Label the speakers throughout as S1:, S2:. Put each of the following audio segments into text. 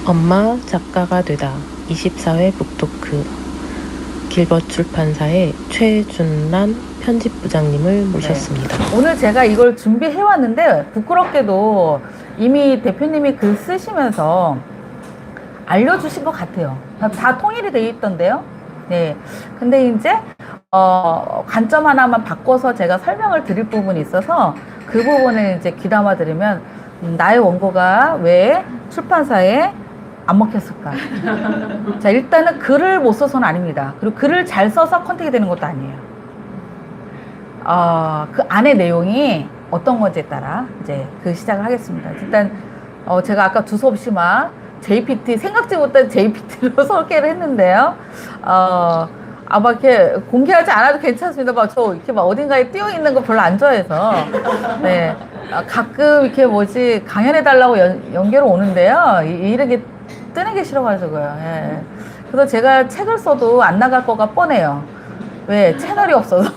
S1: 엄마 작가가 되다 24회 북토크 길벗 출판사의 최준란 편집부장님을 모셨습니다.
S2: 오늘 제가 이걸 준비해 왔는데 부끄럽게도 이미 대표님이 글 쓰시면서 알려주신 것 같아요. 다 통일이 되어 있던데요. 네. 근데 이제 관점 하나만 바꿔서 제가 설명을 드릴 부분이 있어서 그 부분을 이제 귀담아 드리면 나의 원고가 왜 출판사에 안 먹혔을까? 자, 일단은 글을 못 써서는 아닙니다. 그리고 글을 잘 써서 컨택이 되는 것도 아니에요. 그 안에 내용이 어떤 건지에 따라 이제 그 시작을 하겠습니다. 일단 제가 아까 두서없이 막 JPT 생각지 못한 JPT로 설계를 했는데요. 막 이렇게 공개하지 않아도 괜찮습니다. 막 저 이렇게 막 어딘가에 띄어 있는 거 별로 안 좋아해서 네. 가끔 이렇게 강연해 달라고 연결 오는데요. 이렇게 뜨는 게 싫어가지고요. 예. 그래서 제가 책을 써도 안 나갈 거가 뻔해요. 왜? 채널이 없어서.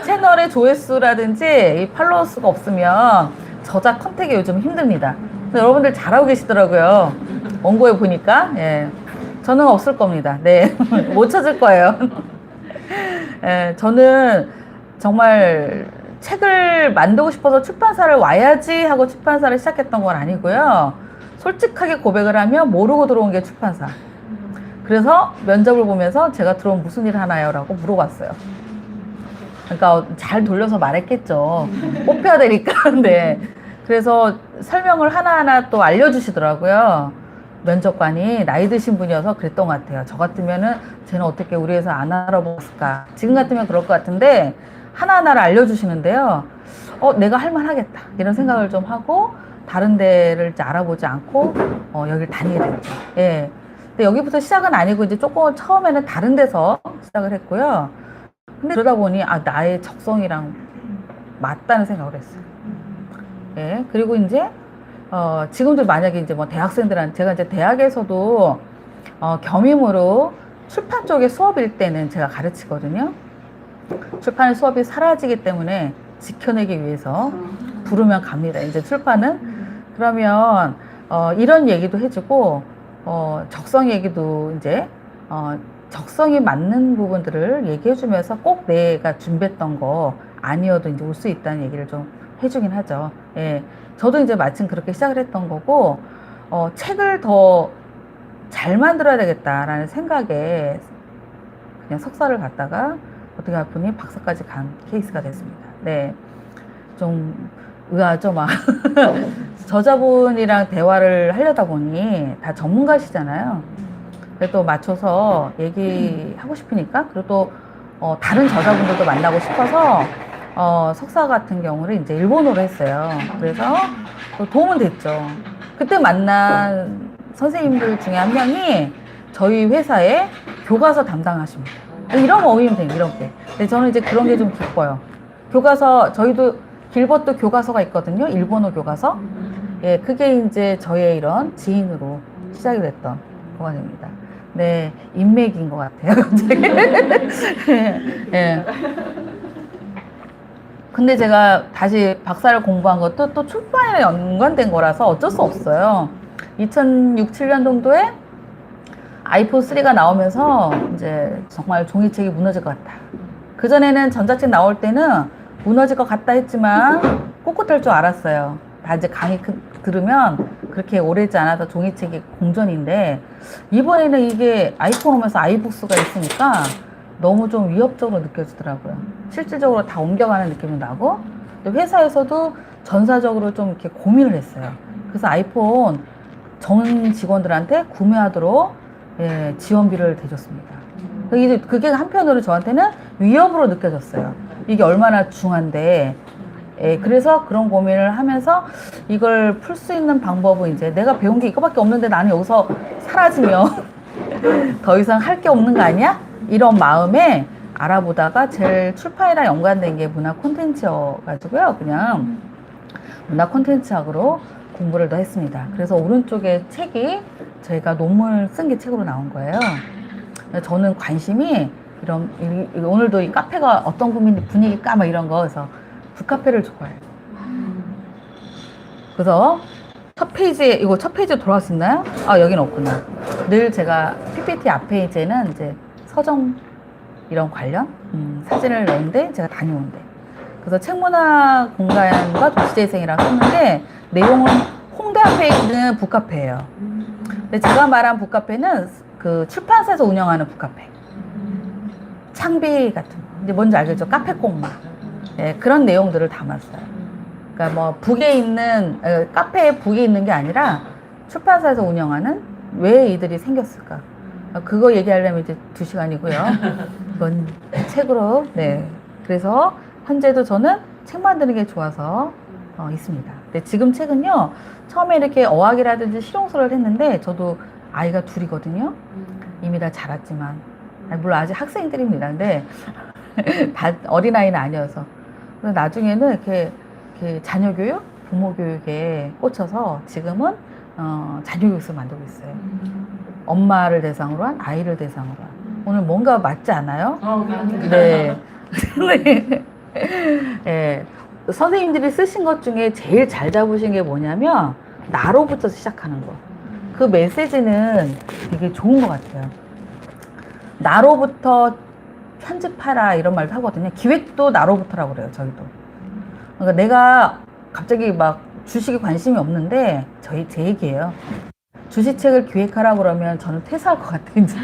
S2: 채널의 조회수라든지 이 팔로워 수가 없으면 저작 컨택이 요즘 힘듭니다. 여러분들 잘하고 계시더라고요. 원고에 보니까. 예. 저는 없을 겁니다. 네. 못 찾을 거예요. 예. 저는 정말 책을 만들고 싶어서 출판사를 와야지 하고 출판사를 시작했던 건 아니고요. 솔직하게 고백을 하면 모르고 들어온 게 출판사. 그래서 면접을 보면서 제가 들어오면 무슨 일 하나요? 라고 물어봤어요. 그러니까 잘 돌려서 말했겠죠. 뽑혀야 되니까. 네. 그래서 설명을 하나하나 또 알려주시더라고요. 면접관이 나이 드신 분이어서 그랬던 것 같아요. 저 같으면은 쟤는 어떻게 우리 회사 안 알아봤을까. 지금 같으면 그럴 것 같은데 하나하나를 알려주시는데요. 내가 할만하겠다. 이런 생각을 좀 하고 다른 데를 이제 알아보지 않고 여기를 다니게 됐죠. 예. 근데 여기부터 시작은 아니고 이제 조금 처음에는 다른 데서 시작을 했고요. 근데 그러다 보니 나의 적성이랑 맞다는 생각을 했어요. 예. 그리고 이제 지금도 만약에 이제 뭐 대학생들한테 제가 이제 대학에서도 겸임으로 출판 쪽의 수업일 때는 제가 가르치거든요. 출판 수업이 사라지기 때문에 지켜내기 위해서 부르면 갑니다. 이제 출판은 그러면 이런 얘기도 해주고 적성 얘기도 이제 적성이 맞는 부분들을 얘기해주면서 꼭 내가 준비했던 거 아니어도 이제 올 수 있다는 얘기를 좀 해주긴 하죠. 예, 저도 이제 마침 그렇게 시작을 했던 거고 책을 더 잘 만들어야 되겠다라는 생각에 그냥 석사를 갔다가 어떻게 보니 박사까지 간 케이스가 됐습니다. 네, 좀 의아하죠, 막. 저자분이랑 대화를 하려다 보니 다 전문가시잖아요. 그래도 맞춰서 얘기하고 싶으니까, 그리고 또 다른 저자분들도 만나고 싶어서 석사 같은 경우를 이제 일본어로 했어요. 그래서 도움은 됐죠. 그때 만난 선생님들 중에 한 명이 저희 회사에 교과서 담당하십니다. 이런 어휘면 돼요, 이렇게. 근데 저는 이제 그런 게 좀 기뻐요. 교과서, 저희도 길벗도 교과서가 있거든요. 일본어 교과서. 예, 그게 이제 저의 이런 지인으로 시작이 됐던 거가 됩니다. 네, 인맥인 것 같아요, 갑자기. 예. 근데 제가 다시 박사를 공부한 것도 또 출판에 연관된 거라서 어쩔 수 없어요. 2006, 7년 정도에 아이폰 3가 나오면서 이제 정말 종이책이 무너질 것 같다. 그전에는 전자책 나올 때는 무너질 것 같다 했지만 꿋꿋할 줄 알았어요. 다 이제 강의 들으면 그렇게 오래지 않아서 종이책이 공전인데 이번에는 이게 아이폰 오면서 아이북스가 있으니까 너무 좀 위협적으로 느껴지더라고요. 실질적으로 다 옮겨가는 느낌이 나고 회사에서도 전사적으로 좀 이렇게 고민을 했어요. 그래서 아이폰 전 직원들한테 구매하도록 지원비를 대줬습니다. 그게 한편으로 저한테는 위협으로 느껴졌어요. 이게 얼마나 중요한데. 그래서 그런 고민을 하면서 이걸 풀 수 있는 방법은 이제 내가 배운 게 이거밖에 없는데 나는 여기서 사라지면 더 이상 할 게 없는 거 아니야? 이런 마음에 알아보다가 제일 출판이랑 연관된 게 문화 콘텐츠여가지고요. 그냥 문화 콘텐츠학으로 공부를 더 했습니다. 그래서 오른쪽에 책이 저희가 논문을 쓴 게 책으로 나온 거예요. 저는 관심이 오늘도 이 카페가 어떤 분위기일까 막 이런 거, 그래서 북카페를 좋아해요. 그래서 첫 페이지에, 이거 첫 페이지에 돌아갈 수 있나요? 아, 여기는 없구나. 늘 제가 PPT 앞페이지에는 이제 서점 이런 관련 사진을 넣는데 제가 다녀온대. 그래서 책문화 공간과 도시재생이랑 썼는데 내용은 홍대 앞에 있는 북카페예요. 근데 제가 말한 북카페는 그 출판사에서 운영하는 북카페. 창비 같은 거. 이제 뭔지 알겠죠? 카페 꼬마. 네, 그런 내용들을 담았어요. 그러니까 뭐 북에 있는 카페에 북에 있는 게 아니라 출판사에서 운영하는 왜 이들이 생겼을까? 그거 얘기하려면 이제 2시간이고요. 이건 책으로 네. 그래서 현재도 저는 책 만드는 게 좋아서 있습니다. 근데 지금 책은요. 처음에 이렇게 어학이라든지 실용서를 했는데 저도 아이가 둘이거든요. 이미 다 자랐지만 물론 아직 학생들입니다. 근데 다 어린아이는 아니어서 나중에는 이렇게 자녀 교육, 부모 교육에 꽂혀서 지금은 자녀 교육을 만들고 있어요. 엄마를 대상으로 한, 아이를 대상으로 한. 오늘 뭔가 맞지 않아요? 네. 네. 선생님들이 쓰신 것 중에 제일 잘 잡으신 게 뭐냐면 나로부터 시작하는 거. 그 메시지는 되게 좋은 것 같아요. 나로부터 편집하라 이런 말도 하거든요. 기획도 나로부터라고 그래요. 저희도. 그러니까 내가 갑자기 막 주식에 관심이 없는데 제 얘기예요. 주식책을 기획하라 그러면 저는 퇴사할 것 같아요. 이제.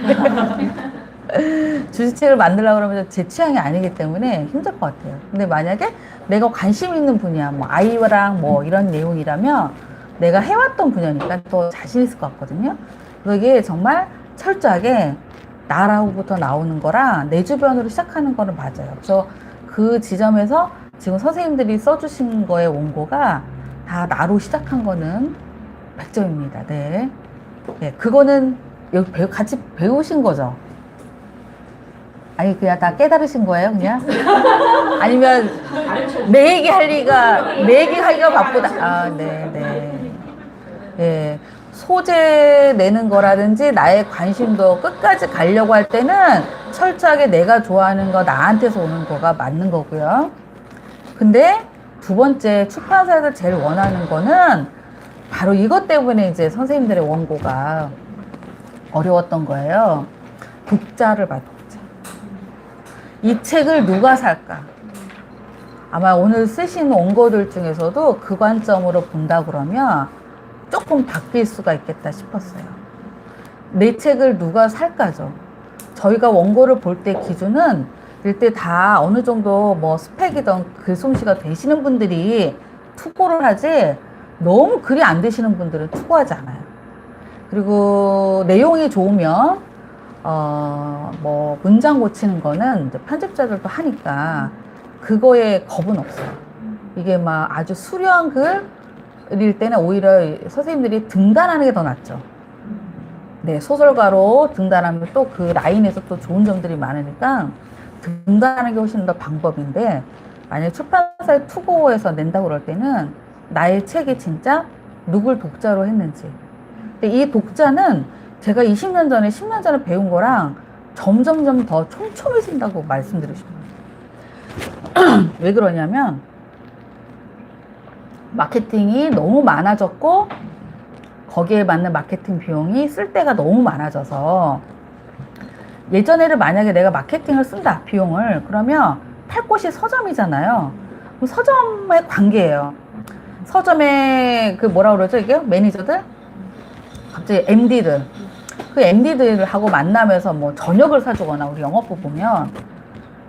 S2: 주식책을 만들려고 그러면 제 취향이 아니기 때문에 힘들 것 같아요. 근데 만약에 내가 관심 있는 분야, 뭐 아이랑 뭐 이런 내용이라면 내가 해왔던 분야니까 더 자신 있을 것 같거든요. 그게 정말 철저하게 나라고부터 나오는 거랑 내 주변으로 시작하는 거는 맞아요. 그래서 그 지점에서 지금 선생님들이 써주신 거의 원고가 다 나로 시작한 거는 100점입니다. 네. 네, 그거는 여기 같이 배우신 거죠? 아니, 그냥 다 깨달으신 거예요, 그냥? 아니면 내 얘기 하기가 바쁘다. 아, 네, 네. 예. 소재 내는 거라든지 나의 관심도 끝까지 가려고 할 때는 철저하게 내가 좋아하는 거 나한테서 오는 거가 맞는 거고요. 근데 두 번째 출판사에서 제일 원하는 거는 바로 이것 때문에 이제 선생님들의 원고가 어려웠던 거예요. 독자를 봐, 독자. 이 책을 누가 살까? 아마 오늘 쓰신 원고들 중에서도 그 관점으로 본다 그러면 조금 바뀔 수가 있겠다 싶었어요. 내 책을 누가 살까죠. 저희가 원고를 볼 때 기준은 일대 다 어느 정도 뭐 스펙이든 글솜씨가 되시는 분들이 투고를 하지 너무 글이 안 되시는 분들은 투고하지 않아요. 그리고 내용이 좋으면 뭐 문장 고치는 거는 이제 편집자들도 하니까 그거에 겁은 없어요. 이게 막 아주 수려한 글일 때는 오히려 선생님들이 등단하는 게 더 낫죠. 네, 소설가로 등단하면 또 그 라인에서 또 좋은 점들이 많으니까 등단하는 게 훨씬 더 방법인데, 만약에 출판사에 투고해서 낸다고 그럴 때는 나의 책이 진짜 누굴 독자로 했는지. 근데 이 독자는 제가 20년 전에, 10년 전에 배운 거랑 점점점 더 촘촘해진다고 말씀드리고 싶어요. 왜 그러냐면, 마케팅이 너무 많아졌고, 거기에 맞는 마케팅 비용이 쓸 때가 너무 많아져서, 예전에는 만약에 내가 마케팅을 쓴다, 비용을. 그러면 팔 곳이 서점이잖아요. 그럼 서점의 관계예요. 서점의 그 뭐라 그러죠, 이게? 매니저들? 갑자기 MD들. 그 MD들하고 만나면서 뭐 저녁을 사주거나, 우리 영업부 보면,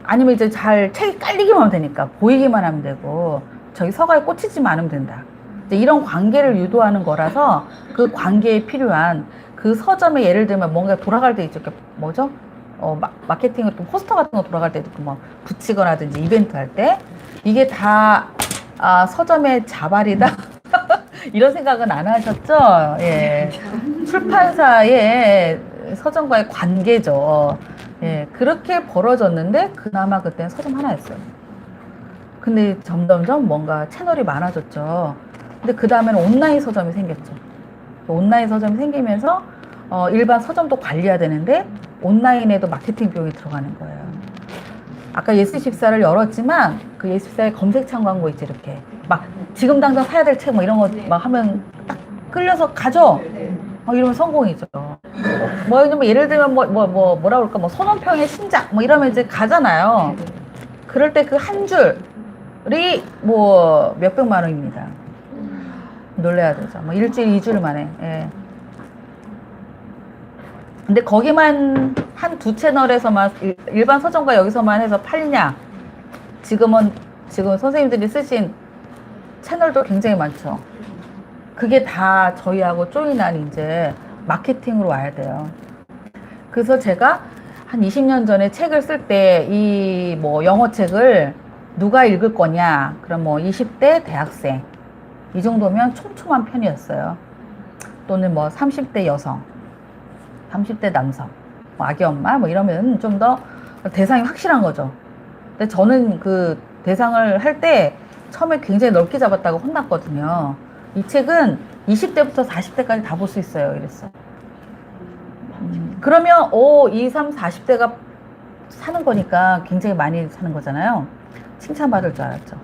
S2: 아니면 이제 잘 책이 깔리기만 하면 되니까, 보이기만 하면 되고, 저기 서가에 꽂히지만 않으면 된다. 이제 이런 관계를 유도하는 거라서 그 관계에 필요한 그 서점에 예를 들면 뭔가 돌아갈 때 있죠. 뭐죠? 마케팅을 또 포스터 같은 거 돌아갈 때도 뭐 붙이거나든지 이벤트 할 때 이게 다 서점의 자발이다. 이런 생각은 안 하셨죠? 예. 출판사의 서점과의 관계죠. 예. 그렇게 벌어졌는데 그나마 그때는 서점 하나였어요. 근데 점점점 뭔가 채널이 많아졌죠. 근데 그 다음에는 온라인 서점이 생겼죠. 온라인 서점이 생기면서 일반 서점도 관리해야 되는데 온라인에도 마케팅 비용이 들어가는 거예요. 아까 예스24를 열었지만 그 예스24의 검색창 광고 있지, 이렇게 막 지금 당장 사야 될 책 뭐 이런 거 막 하면 딱 끌려서 가죠. 이러면 성공이죠. 예를 들면 뭐라 그럴까, 손원평의 신작, 이러면 이제 가잖아요. 그럴 때 그 한 줄이 몇백만 원입니다. 놀래야 되죠. 일주일, 2주일 만에. 예. 근데 거기만 한 두 채널에서만, 일반 서점과 여기서만 해서 팔리냐? 지금 선생님들이 쓰신 채널도 굉장히 많죠. 그게 다 저희하고 조인한 이제 마케팅으로 와야 돼요. 그래서 제가 한 20년 전에 책을 쓸 때 이 영어 책을 누가 읽을 거냐? 그럼 20대 대학생 이 정도면 촘촘한 편이었어요. 또는 30대 여성, 30대 남성, 아기 엄마 이러면 좀 더 대상이 확실한 거죠. 근데 저는 그 대상을 할 때 처음에 굉장히 넓게 잡았다고 혼났거든요. 이 책은 20대부터 40대까지 다 볼 수 있어요. 이랬어요. 그러면 20, 30, 40대가 사는 거니까 굉장히 많이 사는 거잖아요. 칭찬받을 줄 알았죠.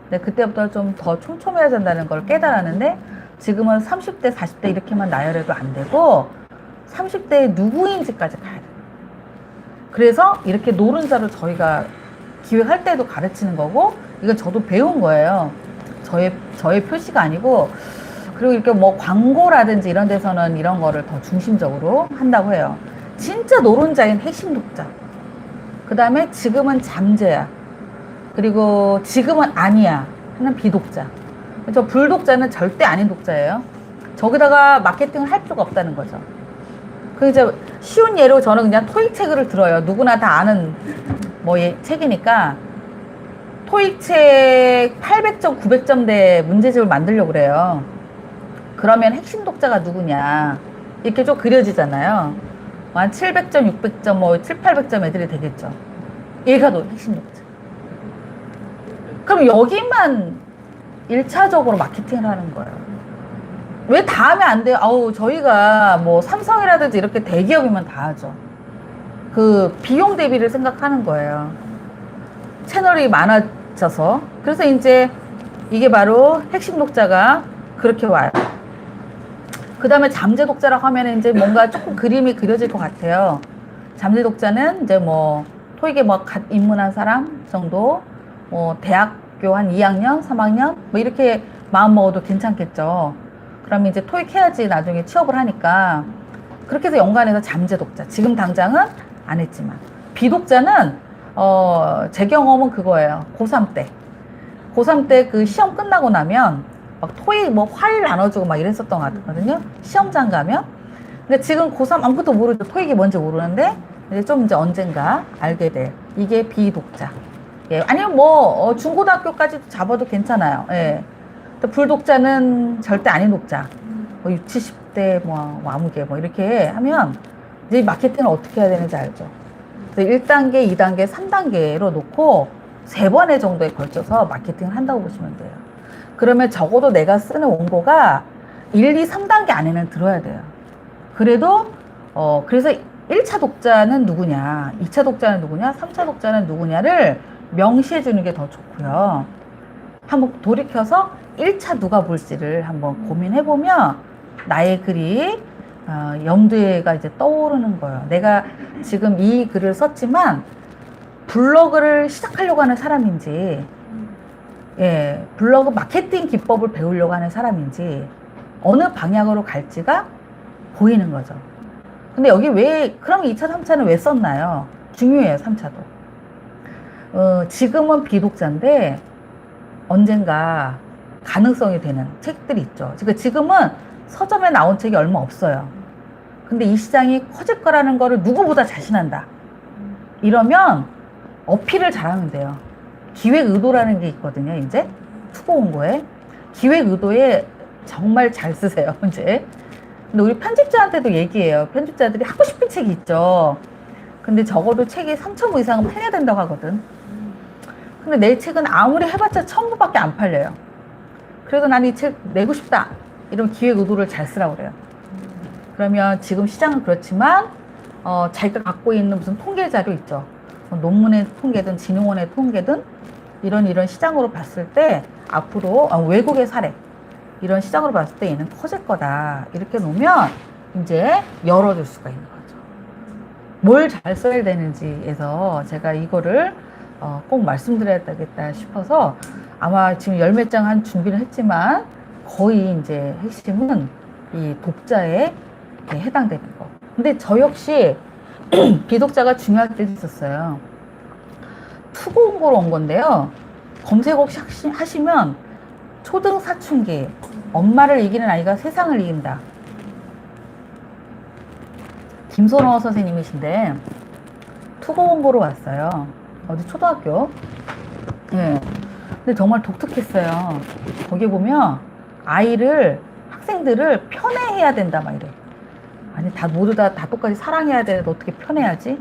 S2: 근데 그때부터 좀 더 촘촘해야 된다는 걸 깨달았는데, 지금은 30대, 40대 이렇게만 나열해도 안 되고 30대의 누구인지까지 가야 돼요. 그래서 이렇게 노른자로 저희가 기획할 때도 가르치는 거고, 이건 저도 배운 거예요. 저의 표시가 아니고. 그리고 이렇게 광고라든지 이런 데서는 이런 거를 더 중심적으로 한다고 해요. 진짜 노른자인 핵심 독자. 그 다음에 지금은 잠재야. 그리고 지금은 아니야 하는 비독자. 저 불독자는 절대 아닌 독자예요. 저기다가 마케팅을 할 필요가 없다는 거죠. 그 이제 쉬운 예로 저는 그냥 토익 책을 들어요. 누구나 다 아는 책이니까 토익 책 800점, 900점대 문제집을 만들려고 그래요. 그러면 핵심 독자가 누구냐 이렇게 좀 그려지잖아요. 한 700점, 600점, 7, 800점 애들이 되겠죠. 얘가 너 핵심 독자. 그럼 여기만 1차적으로 마케팅을 하는 거예요. 왜 다 하면 안 돼요? 저희가 삼성이라든지 이렇게 대기업이면 다 하죠. 그 비용 대비를 생각하는 거예요. 채널이 많아져서. 그래서 이제 이게 바로 핵심 독자가 그렇게 와요. 그 다음에 잠재 독자라고 하면 이제 뭔가 조금 그림이 그려질 것 같아요. 잠재 독자는 이제 토익에 갓 입문한 사람 정도, 대학교 한 2학년, 3학년, 이렇게 마음 먹어도 괜찮겠죠. 그러면 이제 토익 해야지 나중에 취업을 하니까. 그렇게 해서 연관해서 잠재 독자. 지금 당장은 안 했지만. 비독자는, 제 경험은 그거예요. 고3 때. 고3 때 그 시험 끝나고 나면 토익 화일 나눠주고 이랬었던 것 같거든요. 시험장 가면. 근데 지금 고3 아무것도 모르죠. 토익이 뭔지 모르는데, 이제 언젠가 알게 돼. 이게 비독자. 예. 아니면 중고등학교까지 잡아도 괜찮아요. 예. 불독자는 절대 아닌 독자. 60, 70대 아무개 이렇게 하면 이제 마케팅을 어떻게 해야 되는지 알죠. 그래서 1단계, 2단계, 3단계로 놓고 3번의 정도에 걸쳐서 마케팅을 한다고 보시면 돼요. 그러면 적어도 내가 쓰는 원고가 1, 2, 3단계 안에는 들어야 돼요. 그래도 그래서 1차 독자는 누구냐, 2차 독자는 누구냐, 3차 독자는 누구냐를 명시해 주는 게 더 좋고요. 한번 돌이켜서 1차 누가 볼지를 한번 고민해보면 나의 글이 염두에가 이제 떠오르는 거예요. 내가 지금 이 글을 썼지만 블로그를 시작하려고 하는 사람인지, 예, 블로그 마케팅 기법을 배우려고 하는 사람인지, 어느 방향으로 갈지가 보이는 거죠. 근데 여기 그럼 2차, 3차는 왜 썼나요? 중요해요, 3차도. 지금은 비독자인데 언젠가 가능성이 되는 책들이 있죠. 지금은 서점에 나온 책이 얼마 없어요. 근데 이 시장이 커질 거라는 거를 누구보다 자신한다. 이러면 어필을 잘하면 돼요. 기획 의도라는 게 있거든요, 이제. 투고 원고에. 기획 의도에 정말 잘 쓰세요, 이제. 근데 우리 편집자한테도 얘기해요. 편집자들이 하고 싶은 책이 있죠. 근데 적어도 책이 3,000부 이상은 팔려야 된다고 하거든. 근데 내 책은 아무리 해봤자 1,000부밖에 안 팔려요. 그래도 난 이 책 내고 싶다. 이런 기획 의도를 잘 쓰라고 그래요. 그러면 지금 시장은 그렇지만 자기가 갖고 있는 무슨 통계 자료 있죠. 논문의 통계든 진흥원의 통계든 이런 시장으로 봤을 때 앞으로 외국의 사례, 이런 시장으로 봤을 때 얘는 커질 거다. 이렇게 놓으면 이제 열어줄 수가 있는 거죠. 뭘 잘 써야 되는지에서 제가 이거를 꼭 말씀드려야 되겠다 싶어서 아마 지금 열 몇 장 한 준비를 했지만 거의 이제 핵심은 이 독자에 해당되는 거. 근데 저 역시 비독자가 중요할 때도 있었어요. 투고 공부로 온 건데요. 검색 혹시 하시면 초등 사춘기, 엄마를 이기는 아이가 세상을 이긴다. 김선호 선생님이신데 투고 공부로 왔어요. 어디 초등학교. 네. 근데 정말 독특했어요. 거기 보면 학생들을 편애해야 된다 막 이래. 아니 모두 다 똑같이 사랑해야 되는데 어떻게 편애하지?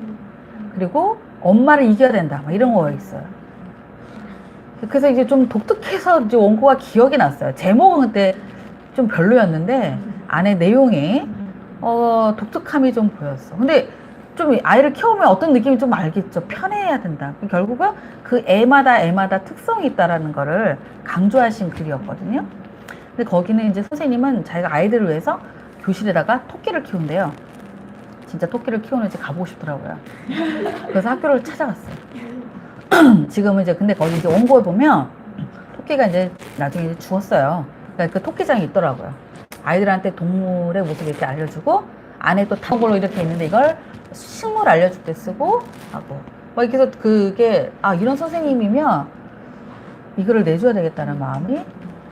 S2: 그리고 엄마를 이겨야 된다 막 이런 거가 있어요. 그래서 이제 좀 독특해서 이제 원고가 기억이 났어요. 제목은 그때 좀 별로였는데 안에 내용이 독특함이 좀 보였어. 근데 좀 아이를 키우면 어떤 느낌이 좀 알겠죠. 편애해야 된다. 결국은 그 애마다 특성이 있다라는 거를 강조하신 글이었거든요. 근데 거기는 이제 선생님은 자기가 아이들을 위해서 교실에다가 토끼를 키운대요. 진짜 토끼를 키우는지 가보고 싶더라고요. 그래서 학교를 찾아갔어요. 지금은 이제 근데 거기 이제 원고에 보면 토끼가 이제 나중에 이제 죽었어요. 그러니까 그 토끼장이 있더라고요. 아이들한테 동물의 모습을 이렇게 알려주고 안에 또 다른 걸로 이렇게 있는데 이걸 식물 알려줄 때 쓰고 하고 막 이렇게 해서 그게 이런 선생님이면 이거를 내줘야 되겠다는 마음이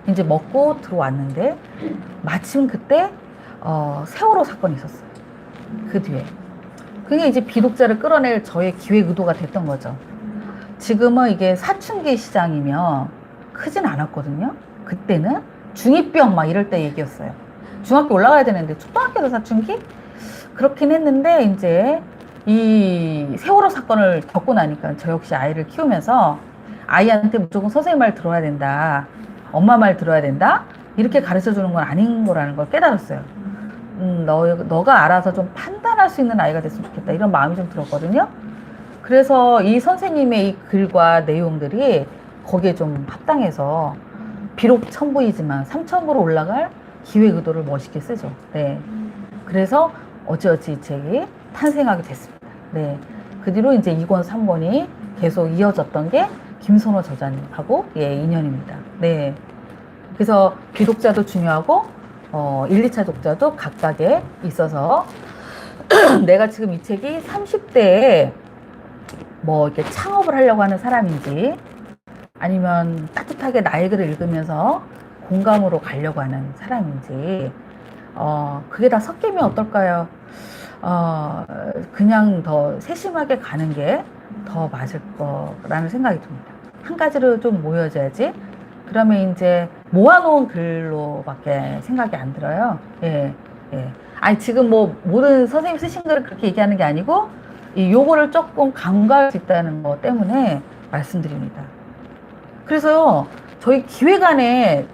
S2: 이제 먹고 들어왔는데 마침 그때 세월호 사건이 있었어요. 그 뒤에 그게 이제 비독자를 끌어낼 저의 기획 의도가 됐던 거죠. 지금은 이게 사춘기 시장이면 크진 않았거든요. 그때는 중2병 막 이럴 때 얘기였어요. 중학교 올라가야 되는데 초등학교도 사춘기? 그렇긴 했는데 이제 이 세월호 사건을 겪고 나니까 저 역시 아이를 키우면서 아이한테 무조건 선생님 말 들어야 된다. 엄마 말 들어야 된다. 이렇게 가르쳐 주는 건 아닌 거라는 걸 깨달았어요. 너가 알아서 좀 판단할 수 있는 아이가 됐으면 좋겠다. 이런 마음이 좀 들었거든요. 그래서 이 선생님의 이 글과 내용들이 거기에 좀 합당해서 비록 1000부이지만 3000부로 올라갈 기획 의도를 멋있게 쓰죠. 네. 그래서 어찌어찌 이 책이 탄생하게 됐습니다. 네. 그 뒤로 이제 2권, 3권이 계속 이어졌던 게 김선호 저자님하고 인연입니다. 네. 그래서 비독자도 중요하고 1, 2차 독자도 각각에 있어서 내가 지금 이 책이 30대에 뭐 이렇게 창업을 하려고 하는 사람인지 아니면 따뜻하게 나의 글을 읽으면서 공감으로 가려고 하는 사람인지 그게 다 섞이면 어떨까요? 그냥 더 세심하게 가는 게 더 맞을 거라는 생각이 듭니다. 한 가지로 좀 모여져야지. 그러면 이제 모아놓은 글로밖에 생각이 안 들어요. 예, 예. 아니 지금 뭐 모든 선생님 쓰신 글을 그렇게 얘기하는 게 아니고 요거를 조금 간과할 수 있다는 것 때문에 말씀드립니다. 그래서요, 저희 기획안에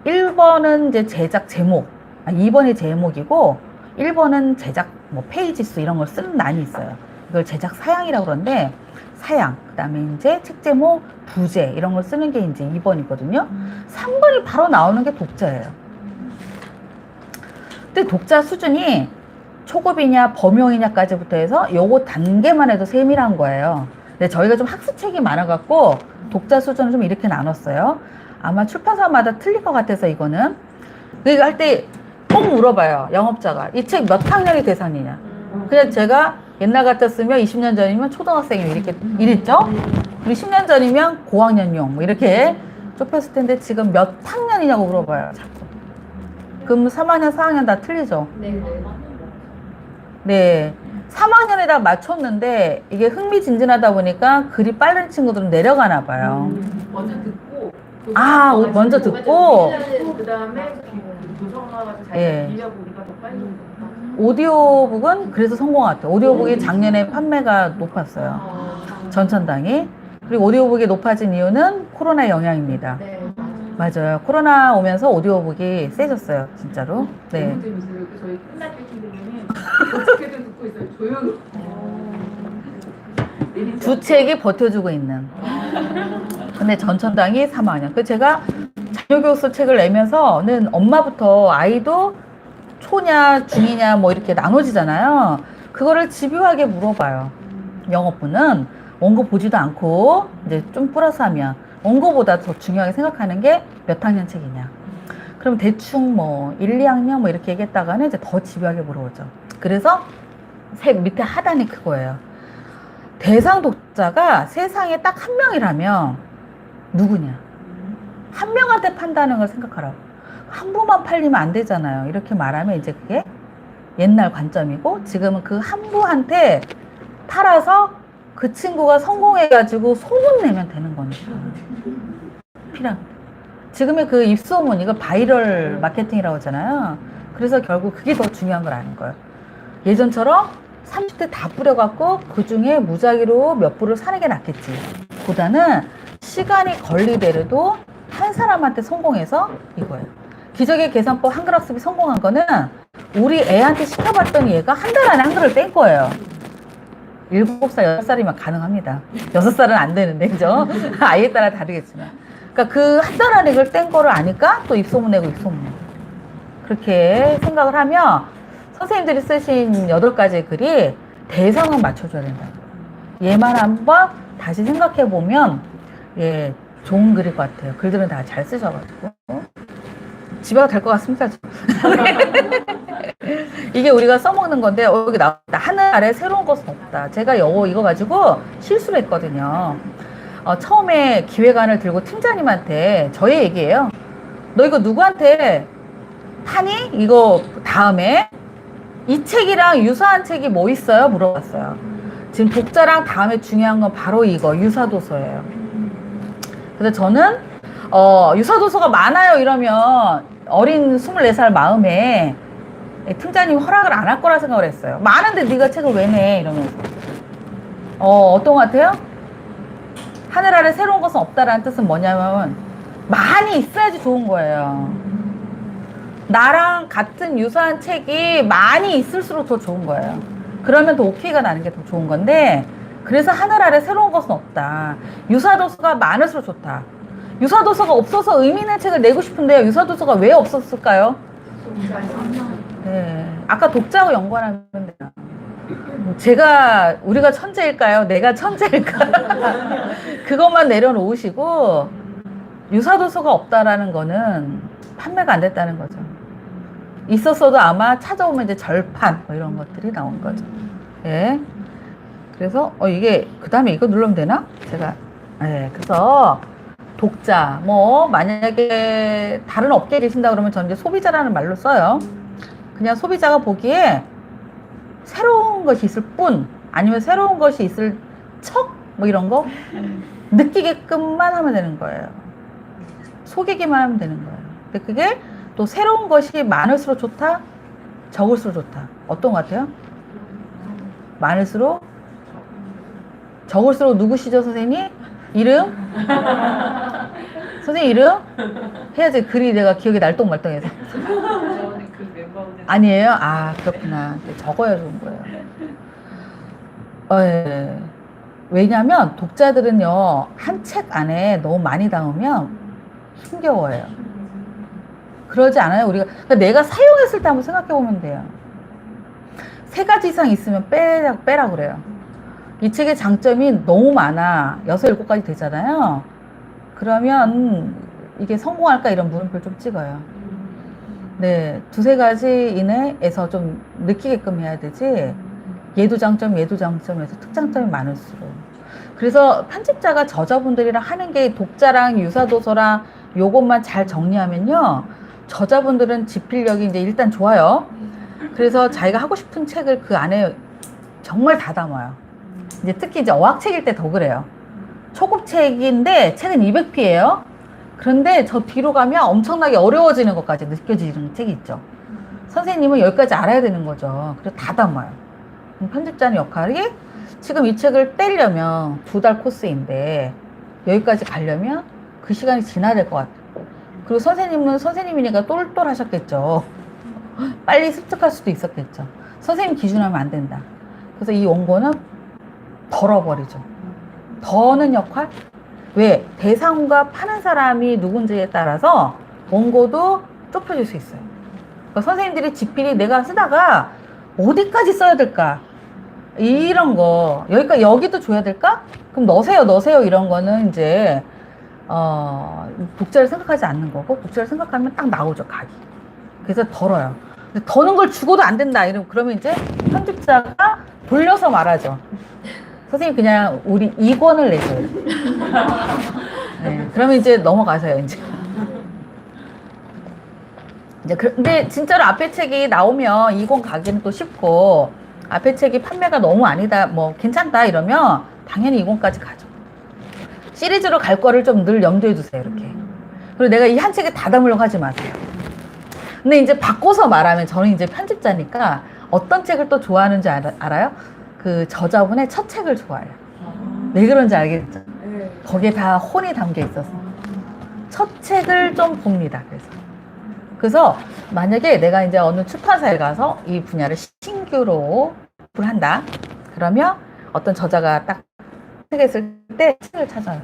S2: 1번은 이제 제작 제목, 2번이 제목이고 1번은 제작 뭐 페이지 수 이런 걸 쓰는 난이 있어요. 이걸 제작 사양이라고 그러는데 사양, 그 다음에 이제 책 제목, 부제 이런 걸 쓰는 게 이제 2번이거든요. 3번이 바로 나오는 게 독자예요. 근데 독자 수준이 초급이냐 범용이냐까지부터 해서 요거 단계만 해도 세밀한 거예요. 근데 저희가 좀 학습책이 많아갖고 독자 수준을 좀 이렇게 나눴어요. 아마 출판사마다 틀릴 것 같아서 이거는 그러니까 할 때 꼭 물어봐요. 영업자가 이 책 몇 학년이 대상이냐. 그냥 제가 옛날 같았으면 20년 전이면 초등학생이 이렇게 이랬죠. 그리고 10년 전이면 고학년용 뭐 이렇게 좁혔을 텐데 지금 몇 학년이냐고 물어봐요. 자꾸. 그럼 3학년, 4학년 다 틀리죠. 네. 3학년에다 맞췄는데 이게 흥미진진하다 보니까 글이 빠른 친구들은 내려가나 봐요.
S3: 먼저 듣고
S2: 먼저 듣고
S3: 그다음에 조성하고
S2: 예.
S3: 잘 빌려고 우리가 더 빨리
S2: 오디오북은 그래서 성공한 것 같아요. 오디오북이 작년에 판매가 높았어요. 전천당이. 그리고 오디오북이 높아진 이유는 코로나 영향입니다.
S3: 네,
S2: 맞아요. 코로나 오면서 오디오북이 세졌어요. 진짜로. 네.
S3: 너무 재밌어요. 저희 끝날 때 기분이 어떻게든 듣고 있어요. 조용히.
S2: 두 책이 버텨주고 있는. 근데 전천당이 3학년. 그 제가 자녀교육서 책을 내면서는 엄마부터 아이도 초냐 중이냐 뭐 이렇게 나눠지잖아요. 그거를 집요하게 물어봐요. 영어부는 원고 보지도 않고 이제 좀 플러스 하면 원고보다 더 중요하게 생각하는 게 몇 학년 책이냐. 그럼 대충 뭐 1, 2학년 뭐 이렇게 얘기했다가는 이제 더 집요하게 물어보죠. 그래서 밑에 하단이 그거예요. 대상 독자가 세상에 딱 한 명이라면 누구냐? 한 명한테 판다는 걸 생각하라고. 한 부만 팔리면 안 되잖아요. 이렇게 말하면 이제 그게 옛날 관점이고, 지금은 그 한 부한테 팔아서 그 친구가 성공해가지고 소문내면 되는 거니까. 필요합니다. 지금의 그 입소문, 이거 바이럴 마케팅이라고 하잖아요. 그래서 결국 그게 더 중요한 걸 아는 거예요. 예전처럼 30대 다 뿌려갖고 그 중에 무작위로 몇 부를 사는 게 낫겠지. 보다는 시간이 걸리더라도 한 사람한테 성공해서 이거예요. 기적의 계산법 한글학습이 성공한 거는 우리 애한테 시켜봤더니 얘가 한 달 안에 한글을 뗀 거예요. 7살, 6살이면 가능합니다. 6살은 안 되는데, 그죠? 아이에 따라 다르겠지만. 그러니까 그 한 달 안에 그걸 뗀 거를 아니까 또 입소문 내고 입소문 내고. 그렇게 생각을 하면 선생님들이 쓰신 8가지 글이 대상을 맞춰줘야 된다. 얘만 한번 다시 생각해보면, 예, 좋은 글일 것 같아요. 글들은 다 잘 쓰셔가지고. 집에 가도 될 것 같습니다. 이게 우리가 써먹는 건데, 여기 나왔다. 하늘 아래 새로운 것은 없다. 제가 이거 가지고 실수를 했거든요. 처음에 기획안을 들고 팀장님한테 저의 얘기예요. 너 이거 누구한테 파니? 이거 다음에 이 책이랑 유사한 책이 뭐 있어요? 물어봤어요. 지금 독자랑 다음에 중요한 건 바로 이거 유사도서예요. 그래서 저는 유사도서가 많아요 이러면 어린 24살 마음에 팀장님 허락을 안 할 거라 생각을 했어요. 많은데 네가 책을 왜 내? 이러면서. 어떤 것 같아요? 하늘 아래 새로운 것은 없다라는 뜻은 뭐냐면 많이 있어야지 좋은 거예요. 나랑 같은 유사한 책이 많이 있을수록 더 좋은 거예요. 그러면 더 오케이가 나는 게 더 좋은 건데, 그래서 하늘 아래 새로운 것은 없다. 유사도서가 많을수록 좋다. 유사도서가 없어서 의미 있는 책을 내고 싶은데요. 유사도서가 왜 없었을까요? 네. 아까 독자하고 연관하면 돼요. 우리가 천재일까요? 내가 천재일까요? 그것만 내려놓으시고, 유사도서가 없다라는 거는 판매가 안 됐다는 거죠. 있었어도 아마 찾아오면 이제 절판, 뭐 이런 것들이 나온 거죠. 예. 그래서, 이게, 그 다음에 이거 누르면 되나? 제가, 예. 그래서, 독자, 만약에 다른 업계에 계신다 그러면 저는 이제 소비자라는 말로 써요. 그냥 소비자가 보기에 새로운 것이 있을 뿐, 아니면 새로운 것이 있을 척, 뭐 이런 거 느끼게끔만 하면 되는 거예요. 속이기만 하면 되는 거예요. 근데 그게 또 새로운 것이 많을수록 좋다, 적을수록 좋다. 어떤 것 같아요? 많을수록? 적을수록 누구시죠, 선생님? 이름? 선생님 이름? 해야지. 글이 내가 기억이 날똥말똥해서. 아니에요? 아, 그렇구나. 적어야 좋은 거예요. 예. 왜냐면 독자들은요, 한 책 안에 너무 많이 담으면 힘겨워요. 그러지 않아요? 그러니까 내가 사용했을 때 한번 생각해 보면 돼요. 3가지 이상 있으면 빼라 그래요. 이 책의 장점이 너무 많아. 6, 7가지 되잖아요. 그러면 이게 성공할까 이런 물음표를 좀 찍어요. 네, 2, 3가지 이내에서 좀 느끼게끔 해야 되지. 얘도 장점에서 특장점이 많을수록. 그래서 편집자가 저자분들이랑 하는 게 독자랑 유사도서랑 요것만 잘 정리하면요, 저자분들은 집필력이 이제 일단 좋아요. 그래서 자기가 하고 싶은 책을 그 안에 정말 다 담아요. 이제 특히 이제 어학책일 때 더 그래요. 초급책인데 책은 200피예요. 그런데 저 뒤로 가면 엄청나게 어려워지는 것까지 느껴지는 책이 있죠. 선생님은 여기까지 알아야 되는 거죠. 그래서 다 담아요. 편집자는 역할이 지금 이 책을 떼려면 2달 코스인데 여기까지 가려면 그 시간이 지나야 될 것 같아요. 그리고 선생님은 선생님이니까 똘똘하셨겠죠. 빨리 습득할 수도 있었겠죠. 선생님 기준하면 안 된다. 그래서 이 원고는 덜어버리죠. 더는 역할? 왜? 대상과 파는 사람이 누군지에 따라서 원고도 좁혀질 수 있어요. 그러니까 선생님들이 집필이 내가 쓰다가 어디까지 써야 될까? 이런 거. 여기도 줘야 될까? 그럼 넣으세요. 이런 거는 이제, 독자를 생각하지 않는 거고, 독자를 생각하면 딱 나오죠, 각이. 그래서 덜어요. 근데 더는 걸 주고도 안 된다. 그러면 이제 편집자가 돌려서 말하죠. 선생님 그냥 우리 2권을 내줘요. 네, 그러면 이제 넘어가세요, 이제. 근데 진짜로 앞에 책이 나오면 2권 가기는 또 쉽고, 앞에 책이 판매가 너무 아니다, 뭐 괜찮다 이러면 당연히 2권까지 가죠. 시리즈로 갈 거를 좀 늘 염두에 두세요, 이렇게. 그리고 내가 이 한 책에 다 담으려고 하지 마세요. 근데 이제 바꿔서 말하면 저는 이제 편집자니까 어떤 책을 또 좋아하는지 알아요? 그 저자분의 첫 책을 좋아해요. 왜 그런지 알겠죠? 거기에 다 혼이 담겨 있어서. 첫 책을 좀 봅니다, 그래서 만약에 내가 이제 어느 출판사에 가서 이 분야를 신규로 한다. 그러면 어떤 저자가 딱 책했을 때 책을 찾아요.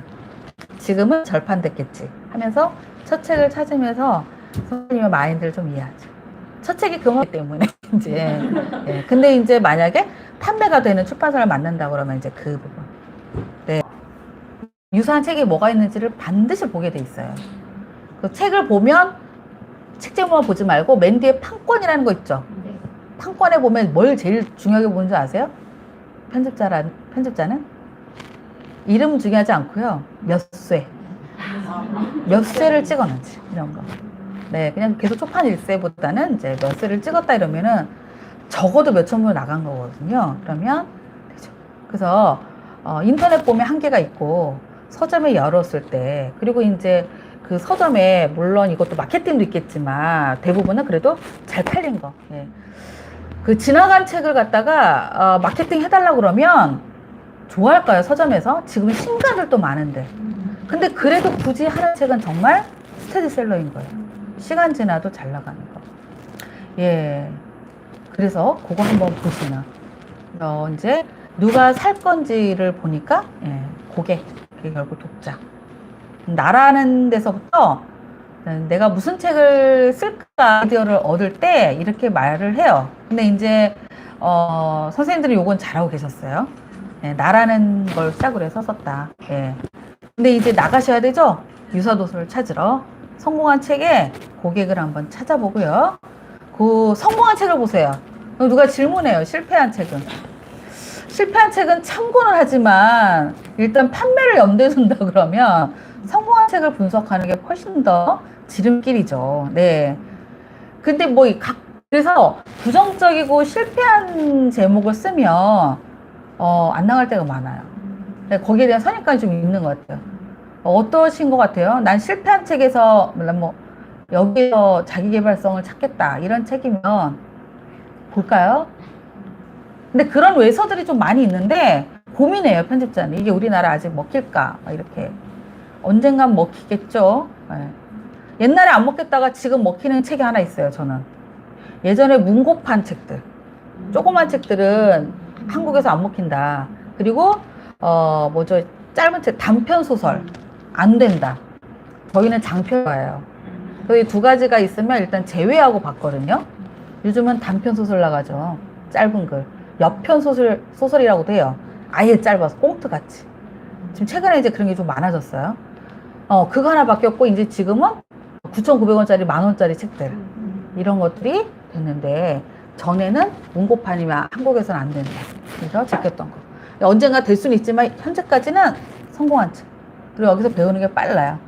S2: 지금은 절판됐겠지 하면서 첫 책을 찾으면서 선생님의 마인드를 좀 이해하죠. 첫 책이 그거기 때문에 이제. 예. 근데 이제 만약에 판매가 되는 출판사를 만난다 그러면 이제 그 부분. 네. 유사한 책이 뭐가 있는지를 반드시 보게 돼 있어요. 그 책을 보면 책 제목만 보지 말고 맨 뒤에 판권이라는 거 있죠. 판권에 보면 뭘 제일 중요하게 보는 줄 아세요? 편집자는 이름 중요하지 않고요. 몇 쇄를 찍었는지 이런 거. 네, 그냥 계속 초판 일쇄보다는 이제 몇 쇄를 찍었다 이러면은 적어도 몇천 부 나간 거거든요. 그러면 되죠. 그래서 인터넷 보면 한계가 있고 서점에 열었을 때 그리고 이제 그 서점에 물론 이것도 마케팅도 있겠지만 대부분은 그래도 잘 팔린 거. 예. 그 지나간 책을 갖다가 마케팅 해달라 그러면 좋아할까요? 서점에서? 지금 신가들도 많은데. 근데 그래도 굳이 하는 책은 정말 스테디셀러인 거예요. 시간 지나도 잘 나가는 거. 예. 그래서 그거 한번 보시면 이제 누가 살 건지를 보니까 예, 고객, 그게 결국 독자. 나라는 데서부터 내가 무슨 책을 쓸까 아이디어를 얻을 때 이렇게 말을 해요. 근데 이제 선생님들이 요건 잘하고 계셨어요. 예, 나라는 걸 시작으로 해서 썼다. 예. 근데 이제 나가셔야 되죠? 유사도서를 찾으러. 성공한 책에 고객을 한번 찾아보고요. 그 성공한 책을 보세요. 누가 질문해요. 실패한 책은. 실패한 책은 참고는 하지만 일단 판매를 염두에 둔다 그러면 성공한 책을 분석하는 게 훨씬 더 지름길이죠. 네. 근데 뭐 그래서 부정적이고 실패한 제목을 쓰면 안 나갈 때가 많아요. 네, 거기에 대한 선입관이 좀 있는 것 같아요. 어떠신 것 같아요? 난 실패한 책에서 뭐 여기서 자기계발성을 찾겠다 이런 책이면 볼까요? 근데 그런 외서들이 좀 많이 있는데 고민해요, 편집자는. 이게 우리나라 아직 먹힐까? 이렇게. 언젠간 먹히겠죠. 네. 옛날에 안 먹겠다가 지금 먹히는 책이 하나 있어요, 저는. 예전에 문고판 책들. 조그만 책들은 한국에서 안 먹힌다. 그리고, 짧은 책, 단편 소설. 안 된다. 저희는 장편가예요. 이 두 가지가 있으면 일단 제외하고 봤거든요. 요즘은 단편 소설 나가죠. 짧은 글. 옆편 소설이라고도 해요. 아예 짧아서 꽁트같이. 지금 최근에 이제 그런 게 좀 많아졌어요. 그거 하나 바뀌었고, 이제 지금은 9,900원짜리, 만원짜리 책들. 이런 것들이 됐는데, 전에는 문고판이면 한국에서는 안 된다. 그래서 제꼈던 거. 언젠가 될 수는 있지만, 현재까지는 성공한 책. 그리고 여기서 배우는 게 빨라요.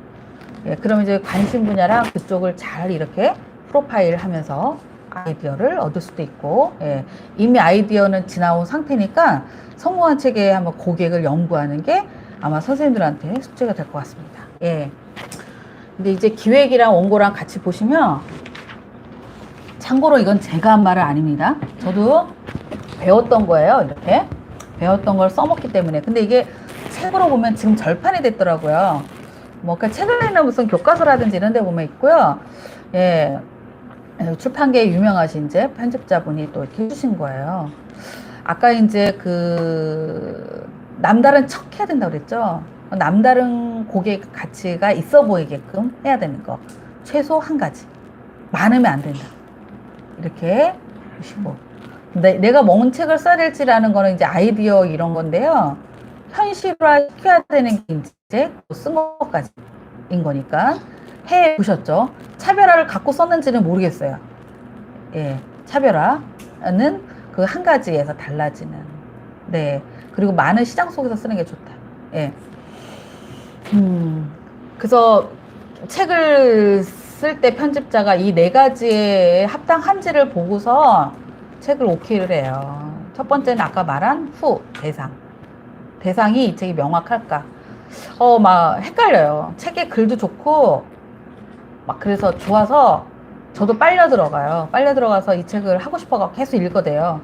S2: 예, 그럼 이제 관심 분야랑 그쪽을 잘 이렇게 프로파일 하면서 아이디어를 얻을 수도 있고, 예, 이미 아이디어는 지나온 상태니까 성공한 책에 한번 고객을 연구하는 게 아마 선생님들한테 숙제가 될 것 같습니다. 예. 근데 이제 기획이랑 원고랑 같이 보시면, 참고로 이건 제가 한 말은 아닙니다. 저도 배웠던 거예요. 이렇게. 배웠던 걸 써먹기 때문에. 근데 이게 책으로 보면 지금 절판이 됐더라고요. 뭐, 그러니까 최근에는 무슨 교과서라든지 이런 데 보면 있고요. 예. 출판계에 유명하신 이제 편집자분이 또 이렇게 해주신 거예요. 아까 이제 남다른 척 해야 된다고 그랬죠? 남다른 고객 가치가 있어 보이게끔 해야 되는 거. 최소 한 가지. 많으면 안 된다. 이렇게 보시고. 내가 뭔 책을 써야 될지라는 거는 이제 아이디어 이런 건데요. 현실화 시켜야 되는 게 이제 쓴 것까지인 거니까 해 보셨죠? 차별화를 갖고 썼는지는 모르겠어요. 예, 차별화는 그 한 가지에서 달라지는. 네, 그리고 많은 시장 속에서 쓰는 게 좋다. 예. 그래서 책을 쓸 때 편집자가 이 네 가지에 합당한지를 보고서 책을 오케이를 해요. 첫 번째는 아까 말한 대상. 대상이 이 책이 명확할까? 막 헷갈려요. 책의 글도 좋고, 막 그래서 좋아서 저도 빨려 들어가요. 빨려 들어가서 이 책을 하고 싶어서 계속 읽거든요.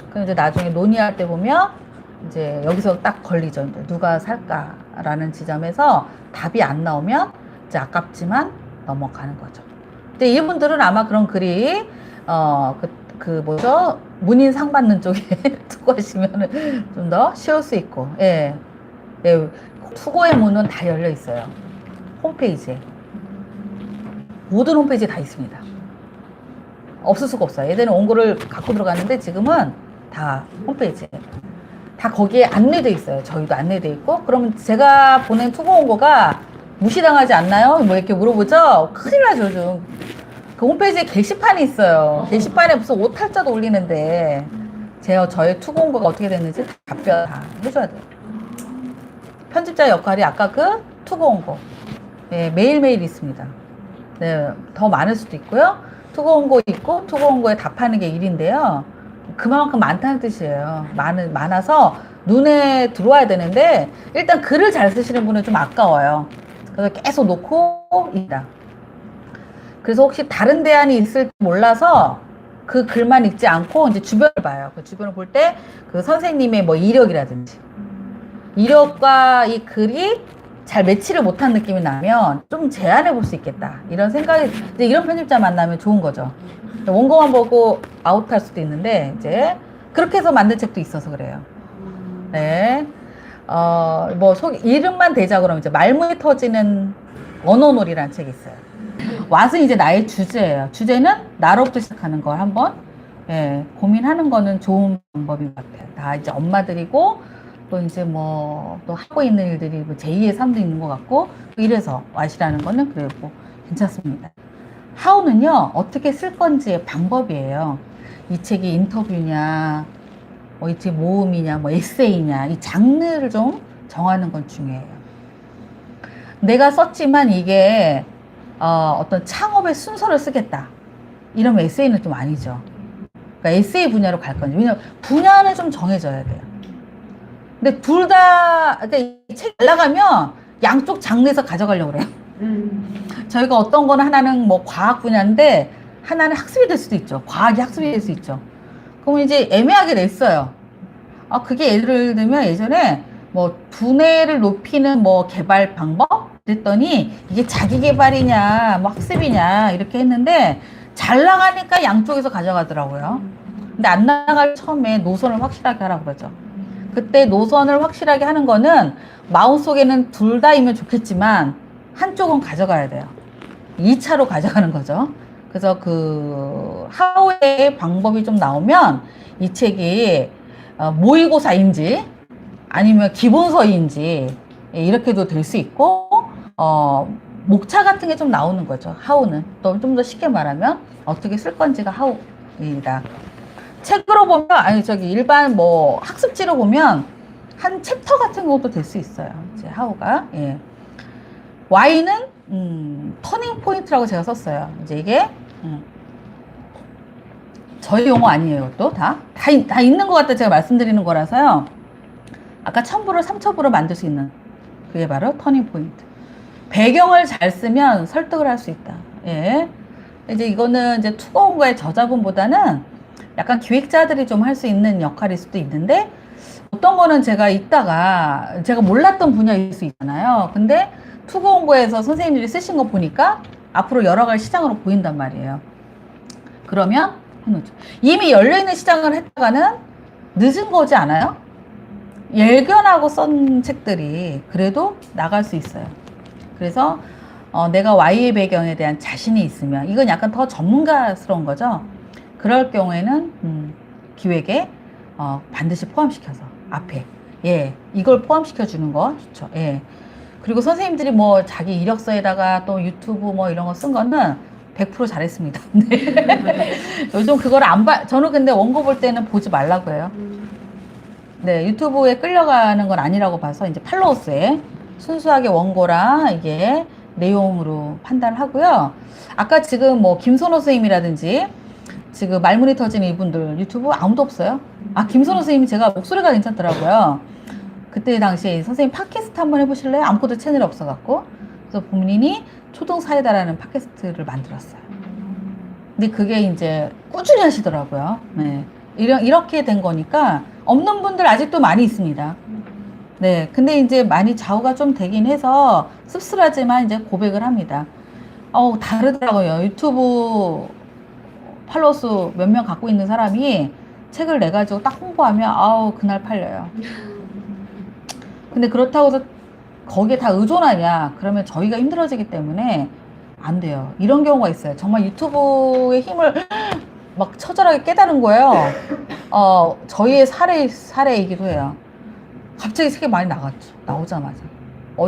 S2: 그럼 이제 나중에 논의할 때 보면 이제 여기서 딱 걸리죠. 이제 누가 살까라는 지점에서 답이 안 나오면 이제 아깝지만 넘어가는 거죠. 근데 이분들은 아마 그런 글이 뭐죠? 문인 상 받는 쪽에 투고하시면은 좀 더 쉬울 수 있고, 예. 예. 투고의 문은 다 열려 있어요. 홈페이지에. 모든 홈페이지에 다 있습니다. 없을 수가 없어요. 예전에 원고를 갖고 들어갔는데 지금은 다 홈페이지에. 다 거기에 안내돼 있어요. 저희도 안내돼 있고. 그러면 제가 보낸 투고 원고가 무시당하지 않나요? 뭐 이렇게 물어보죠? 큰일 나죠, 요즘. 그 홈페이지에 게시판이 있어요. 게시판에 무슨 오탈자도 올리는데 저의 투고 원고가 어떻게 됐는지 답변 다 해줘야 돼요. 편집자 역할이 아까 그 투고 원고. 네, 매일매일 있습니다. 네, 더 많을 수도 있고요. 투고 원고 있고 투고 원고에 답하는 게 일인데요. 그만큼 많다는 뜻이에요. 많아서 눈에 들어와야 되는데 일단 글을 잘 쓰시는 분은 좀 아까워요. 그래서 계속 놓고 있다. 그래서 혹시 다른 대안이 있을지 몰라서 그 글만 읽지 않고 이제 주변을 봐요. 그 주변을 볼 때 그 선생님의 뭐 이력이라든지 이력과 이 글이 잘 매치를 못한 느낌이 나면 좀 제안해 볼 수 있겠다. 이런 생각이, 이제 이런 편집자 만나면 좋은 거죠. 원고만 보고 아웃할 수도 있는데, 이제, 그렇게 해서 만든 책도 있어서 그래요. 네. 이름만 대자 그러면 이제 말문이 터지는 언어놀이라는 책이 있어요. 왓은 이제 나의 주제예요. 주제는 나로부터 시작하는 걸 한번, 예, 고민하는 거는 좋은 방법인 것 같아요. 다 이제 엄마들이고, 또 이제 또 하고 있는 일들이 뭐 제2의 삶도 있는 것 같고, 이래서 왓이라는 거는 그래도 괜찮습니다. 하우는요, 어떻게 쓸 건지의 방법이에요. 이 책이 인터뷰냐, 이 책 모음이냐, 에세이냐, 이 장르를 좀 정하는 건 중요해요. 내가 썼지만 이게, 어떤 창업의 순서를 쓰겠다. 이러면 에세이는 좀 아니죠. 그러니까 에세이 분야로 갈 건지. 왜냐면 분야는 좀 정해져야 돼요. 근데 둘 다, 그러니까 이 책이 잘 나가면 양쪽 장르에서 가져가려고 그래요. 저희가 어떤 거는 하나는 과학 분야인데 하나는 학습이 될 수도 있죠. 과학이 학습이 될 수 있죠. 그러면 이제 애매하게 냈어요. 그게 예를 들면 예전에 두뇌를 높이는 개발 방법? 그랬더니 이게 자기 개발이냐, 학습이냐, 이렇게 했는데 잘 나가니까 양쪽에서 가져가더라고요. 근데 안 나갈 처음에 노선을 확실하게 하라고 그러죠. 그때 노선을 확실하게 하는 거는 마음속에는 둘 다이면 좋겠지만 한쪽은 가져가야 돼요. 2차로 가져가는 거죠. 그래서 그 하우의 방법이 좀 나오면 이 책이 모의고사인지 아니면 기본서인지 이렇게도 될 수 있고 목차 같은 게 좀 나오는 거죠. 하우는 또 좀 더 쉽게 말하면 어떻게 쓸 건지가 하우입니다. 책으로 보면 일반 학습지로 보면 한 챕터 같은 것도 될 수 있어요. 이제 하우가 Y는 터닝 포인트라고 제가 썼어요. 이제 이게 저희 용어 아니에요. 또 다 있는 것 같다 제가 말씀드리는 거라서요. 아까 첨부를 3첩으로 만들 수 있는 그게 바로 터닝 포인트. 배경을 잘 쓰면 설득을 할 수 있다. 예. 이제 이거는 이제 투고원고의 저자분보다는 약간 기획자들이 좀 할 수 있는 역할일 수도 있는데 어떤 거는 제가 몰랐던 분야일 수 있잖아요. 근데 투고원고에서 선생님들이 쓰신 거 보니까 앞으로 열어갈 시장으로 보인단 말이에요. 그러면 이미 열려있는 시장을 했다가는 늦은 거지 않아요? 예견하고 쓴 책들이 그래도 나갈 수 있어요. 그래서 내가 Y의 배경에 대한 자신이 있으면 이건 약간 더 전문가스러운 거죠. 그럴 경우에는 기획에 반드시 포함시켜서 앞에 이걸 포함시켜 주는 거 좋죠. 그리고 선생님들이 뭐 자기 이력서에다가 또 유튜브 뭐 이런 거 쓴 거는 100% 잘했습니다. 네. 요즘 그걸 저는 근데 원고 볼 때는 보지 말라고 해요. 네, 유튜브에 끌려가는 건 아니라고 봐서 이제 팔로워스에 순수하게 원고랑 이게 내용으로 판단을 하고요. 아까 지금 뭐 김선호 선생님이라든지 지금 말문이 터지는 이분들 유튜브 아무도 없어요. 김선호 선생님이 제가 목소리가 괜찮더라고요. 그때 당시에 선생님 팟캐스트 한번 해보실래요? 아무것도 채널이 없어갖고. 그래서 본인이 초등사이다라는 팟캐스트를 만들었어요. 근데 그게 이제 꾸준히 하시더라고요. 네. 이렇게 된 거니까 없는 분들 아직도 많이 있습니다. 네. 근데 이제 많이 좌우가 좀 되긴 해서 씁쓸하지만 이제 고백을 합니다. 다르더라고요. 유튜브 팔로워스 몇 명 갖고 있는 사람이 책을 내가지고 딱 홍보하면 그날 팔려요. 근데 그렇다고 해서 거기에 다 의존하냐? 그러면 저희가 힘들어지기 때문에 안 돼요. 이런 경우가 있어요. 정말 유튜브의 힘을 막 처절하게 깨달은 거예요. 저희의 사례이기도 해요. 갑자기 책이 많이 나갔죠. 나오자마자.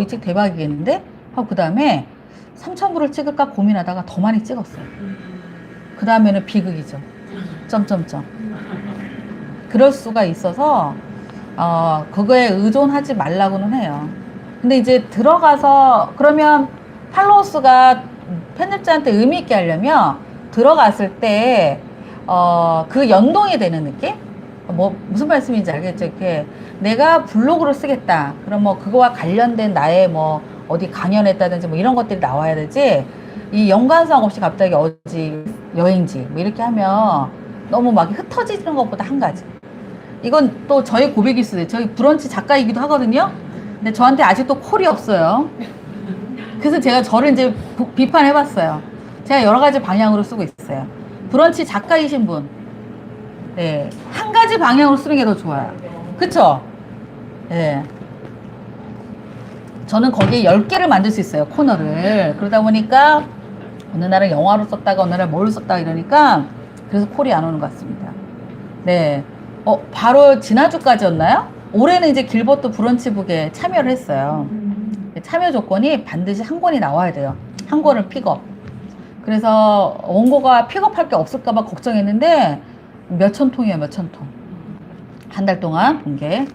S2: 이 책 대박이겠는데? 하고 그 다음에 3,000부를 찍을까 고민하다가 더 많이 찍었어요. 그 다음에는 비극이죠. 점점점. 그럴 수가 있어서 그거에 의존하지 말라고는 해요. 근데 이제 들어가서 그러면 팔로워스가 편집자한테 의미 있게 하려면 들어갔을 때 그 연동이 되는 느낌? 뭐 무슨 말씀인지 알겠죠? 이렇게 내가 블로그를 쓰겠다. 그럼 뭐 그거와 관련된 나의 뭐 어디 강연했다든지 뭐 이런 것들이 나와야 되지. 이 연관성 없이 갑자기 어디 여행지 뭐 이렇게 하면 너무 막 흩어지는 것보다 한 가지. 이건 또 저의 고백일 수도 있어요. 저희 브런치 작가이기도 하거든요. 근데 저한테 아직도 콜이 없어요. 그래서 제가 저를 이제 비판해봤어요. 제가 여러 가지 방향으로 쓰고 있어요. 브런치 작가이신 분, 네, 한 가지 방향으로 쓰는 게 더 좋아요. 그쵸? 네. 저는 거기에 10개를 만들 수 있어요. 코너를. 그러다 보니까 어느 날은 영화로 썼다가 어느 날 뭘로 썼다가 이러니까 그래서 콜이 안 오는 것 같습니다. 네. 바로 지난주까지였나요? 올해는 이제 길버트 브런치북에 참여를 했어요. 참여 조건이 반드시 한 권이 나와야 돼요. 한 권을 픽업. 그래서 원고가 픽업할 게 없을까봐 걱정했는데 몇천 통이에요, 몇천 통. 한 달 동안 본 게.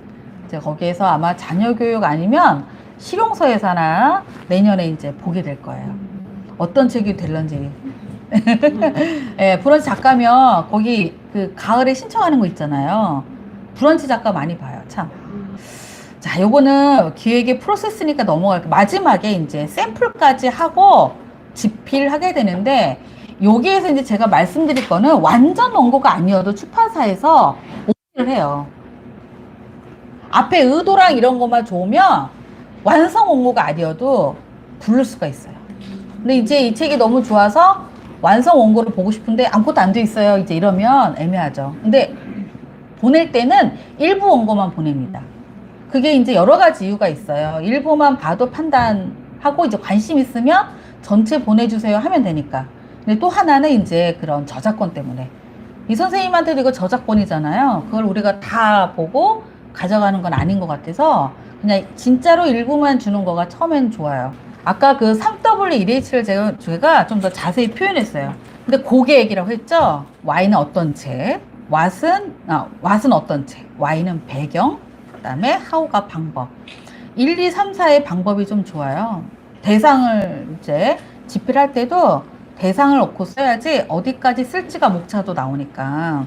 S2: 이제 거기에서 아마 자녀 교육 아니면 실용서에서나 내년에 이제 보게 될 거예요. 어떤 책이 될런지. 예, 브런치 작가면 거기 그 가을에 신청하는 거 있잖아요. 브런치 작가 많이 봐요, 참. 자, 요거는 기획의 프로세스니까 넘어갈게요. 마지막에 이제 샘플까지 하고 집필하게 되는데, 여기에서 이제 제가 말씀드릴 거는 완전 원고가 아니어도 출판사에서 오케이를 해요. 앞에 의도랑 이런 것만 좋으면 완성 원고가 아니어도 부를 수가 있어요. 근데 이제 이 책이 너무 좋아서 완성 원고를 보고 싶은데 아무것도 안 돼 있어요. 이제 이러면 애매하죠. 근데 보낼 때는 일부 원고만 보냅니다. 그게 이제 여러 가지 이유가 있어요. 일부만 봐도 판단하고 이제 관심 있으면 전체 보내주세요 하면 되니까. 근데 또 하나는 이제 그런 저작권 때문에. 이 선생님한테도 이거 저작권이잖아요. 그걸 우리가 다 보고 가져가는 건 아닌 것 같아서 그냥 진짜로 일부만 주는 거가 처음엔 좋아요. 아까 그 3W1H를 제가 좀 더 자세히 표현했어요. 근데 고게 얘기라고 했죠? Y는 어떤 책, What은 어떤 책, Y는 배경, 그 다음에 How가 방법. 1, 2, 3, 4의 방법이 좀 좋아요. 대상을 이제 집필할 때도 대상을 놓고 써야지 어디까지 쓸지가 목차도 나오니까.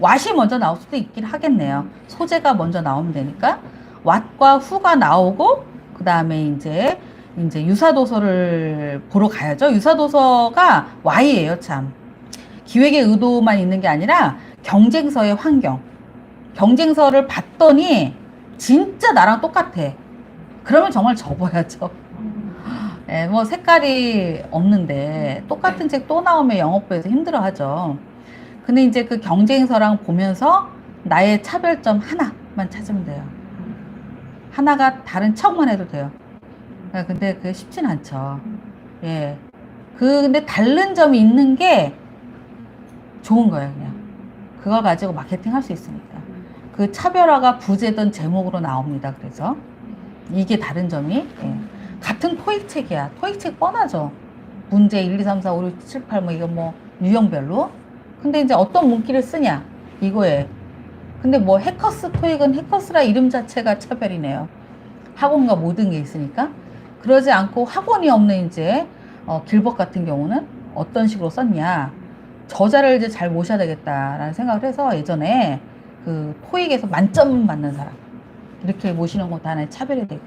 S2: What이 먼저 나올 수도 있긴 하겠네요. 소재가 먼저 나오면 되니까. What과 Who가 나오고, 그 다음에 이제 유사도서를 보러 가야죠. 유사도서가 Y예요, 참. 기획의 의도만 있는 게 아니라 경쟁서의 환경. 경쟁서를 봤더니 진짜 나랑 똑같아. 그러면 정말 접어야죠. 네, 뭐 색깔이 없는데 똑같은 책 또 나오면 영업부에서 힘들어하죠. 근데 이제 그 경쟁서랑 보면서 나의 차별점 하나 만 찾으면 돼요. 하나가 다른 척만 해도 돼요. 근데 그게 쉽진 않죠. 예. 근데 다른 점이 있는 게 좋은 거예요, 그냥. 그걸 가지고 마케팅 할 수 있으니까. 그 차별화가 부제든 제목으로 나옵니다. 그래서 이게 다른 점이, 예. 같은 토익책이야. 토익책 뻔하죠. 문제 1, 2, 3, 4, 5, 6, 7, 8 뭐 이거 뭐 유형별로. 근데 이제 어떤 문기를 쓰냐 이거에. 근데 뭐 해커스 토익은 해커스라 이름 자체가 차별이네요. 학원과 모든 게 있으니까. 그러지 않고 학원이 없는 이제 길벗 같은 경우는 어떤 식으로 썼냐. 저자를 이제 잘 모셔야 되겠다라는 생각을 해서 예전에 그 토익에서 만점 맞는 사람 이렇게 모시는 것도 하나의 차별이 되고,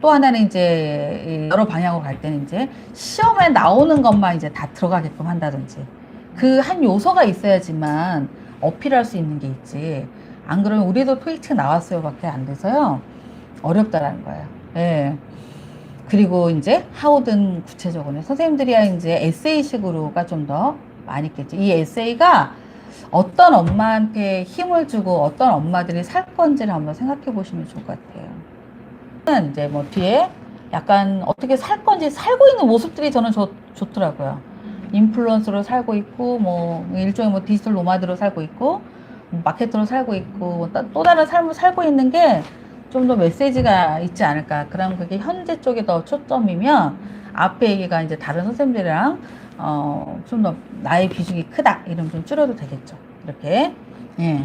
S2: 또 하나는 이제 여러 방향으로 갈 때는 이제 시험에 나오는 것만 이제 다 들어가게끔 한다든지, 그 한 요소가 있어야지만 어필할 수 있는 게 있지. 안 그러면 우리도 토익책 나왔어요 밖에 안 돼서요. 어렵다라는 거예요. 예. 그리고 이제 하우든 구체적으로는 선생님들이야 이제 에세이식으로가 좀 더 많이 있겠죠. 이 에세이가 어떤 엄마한테 힘을 주고 어떤 엄마들이 살 건지를 한번 생각해 보시면 좋을 것 같아요. 이제 뭐 뒤에 약간 어떻게 살 건지 살고 있는 모습들이 저는 좋더라고요. 인플루언서로 살고 있고, 뭐 일종의 뭐 디지털 노마드로 살고 있고, 마케터로 살고 있고, 또 다른 삶을 살고 있는 게 좀 더 메시지가 있지 않을까. 그럼 그게 현재 쪽에 더 초점이면 앞에 얘기가 이제 다른 선생님들이랑 좀 더 나의 비중이 크다 이러면 좀 줄여도 되겠죠. 이렇게. 예.